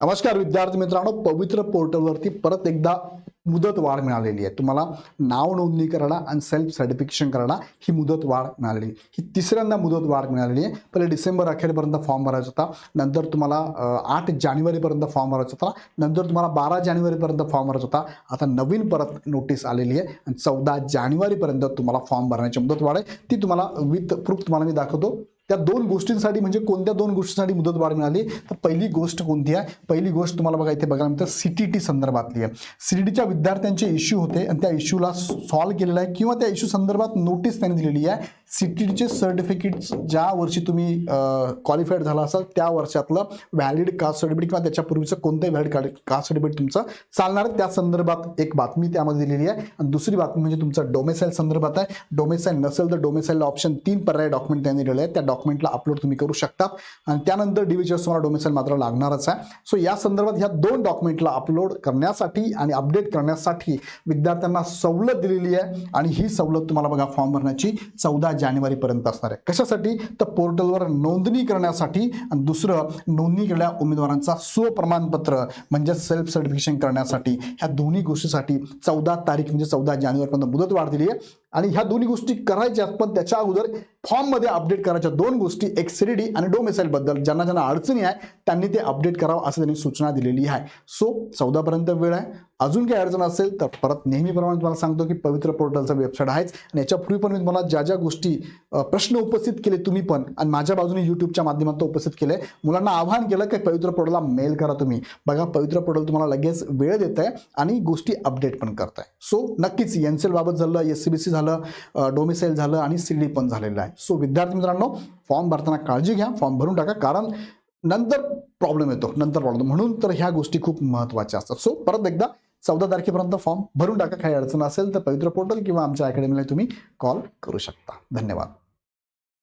नमस्कार विद्यार्थी मित्रांनो, पवित्र पोर्टलवरती परत एकदा मुदत वाढ मिळालेली आहे। तुम्हाला नाव नोंदणी करायला आणि सेल्फ सर्टिफिकेशन करायला ही मुदत वाढ मिळालेली आहे। ही तिसऱ्यांदा मुदत वाढ मिळालेली आहे। पहिले डिसेंबर अखेरपर्यंत फॉर्म भरायचा होता, नंतर तुम्हाला 8 जानेवारीपर्यंत फॉर्म भरायचा होता, नंतर तुम्हाला 12 जानेवारीपर्यंत फॉर्म भरायचा होता। आता नवीन परत नोटीस आलेली आहे आणि 14 जानेवारीपर्यंत तुम्हाला फॉर्म भरण्याची मुदत वाढ आहे। ती तुम्हाला विथ प्रूफ तुम्हाला मी दाखवतो। त्या दोन गोष्टींसाठी म्हणजे कोणत्या दोन गोष्टींसाठी मुदत वाढ मिळाली तर पहिली गोष्ट कोणती आहे? पहिली गोष्ट तुम्हाला बघा इथे बघायला मिळतं सीटीटी संदर्भातली आहे। सीटीटीच्या विद्यार्थ्यांचे इश्यू होते आणि त्या इश्यूला सॉल्व्ह केलेला आहे किंवा त्या इश्यू संदर्भात नोटीस त्यांनी दिलेली आहे। सीटीटीचे सर्टिफिकेट्स ज्या वर्षी तुम्ही क्वालिफाईड झाला असाल त्या वर्षातलं व्हॅलिड कास्ट सर्टिफिकेट किंवा त्याच्यापूर्वीचं कोणतंही व्हॅलिड कास्ट सर्टिफिकेट तुमचं चालणार आहे, त्या संदर्भात एक बातमी त्यामध्ये दिलेली आहे। आणि दुसरी बातमी म्हणजे तुमचं डोमेसाईल संदर्भात आहे। डोमेसाईल नसेल तर डोमेसाईलला ऑप्शन 3 पर्याय डॉक्युमेंट त्यांनी दिलेले आहेत, त्या डॉक्युमेंटला अपलोड तुम्ही करू शकता आणि त्यानंतर डीव्हीजीएस तुम्हाला डोमेसाईल मात्र लागणारच आहे। सो या संदर्भात ह्या दोन डॉक्युमेंटला अपलोड करण्यासाठी आणि अपडेट करण्यासाठी विद्यार्थ्यांना सवलत दिलेली आहे आणि ही सवलत तुम्हाला बघा फॉर्म भरण्याची 14 जानेवारीपर्यंत असणार आहे। कशासाठी? तर पोर्टलवर नोंदणी करण्यासाठी आणि दुसरं नोंदणी केलेल्या उमेदवारांचा स्वप्रमाणपत्र म्हणजे सेल्फ सर्टिफिकेशन करण्यासाठी। ह्या दोन्ही गोष्टीसाठी 14 तारीख म्हणजे 14 जानेवारीपर्यंत मुदत वाढ दिली आहे आणि ह्या दोन्ही गोष्टी करायच्या, पण त्याच्या अगोदर फॉर्म मध्ये अपडेट करायच्या दोन गोष्टी, एक सीडीडी आणि डोमेसाईल बद्दल ज्यांना ज्यांना अडचणी आहे त्यांनी ते अपडेट करावं असं त्यांनी सूचना दिलेली आहे। सो 14 पर्यंत वेळ आहे। अजून काही अडचण असेल तर परत नेहमीप्रमाणे तुम्हाला सांगतो की पवित्र पोर्टलचा वेबसाईट आहेच आणि याच्यापूर्वी पण मी तुम्हाला ज्या ज्या गोष्टी प्रश्न उपस्थित केले तुम्ही पण आणि माझ्या बाजूने यूट्यूबच्या माध्यमातून उपस्थित केले, मुलांना आवाहन केलं की पवित्र पोर्टलला मेल करा तुम्ही। बघा पवित्र पोर्टल तुम्हाला लगेच वेळ देत आहे आणि गोष्टी अपडेट पण करताय। सो नक्कीच एनसेल बाबत झालं, एससीबीसी झालं, डोमेसाईल झालं आणि सीडी पण झालेलं आहे। सो विद्यार्थी मित्रांनो, फॉर्म भरताना काळजी घ्या, फॉर्म भरून टाका, कारण नंतर प्रॉब्लेम येतो, म्हणून तर ह्या गोष्टी खूप महत्त्वाच्या असतात। सो परत एकदा 14 तारखेपर्यंत फॉर्म भरून टाका। काही अडचण असेल तर पवित्र पोर्टल किंवा आमच्या अकॅडमीला तुम्ही कॉल करू शकता। धन्यवाद।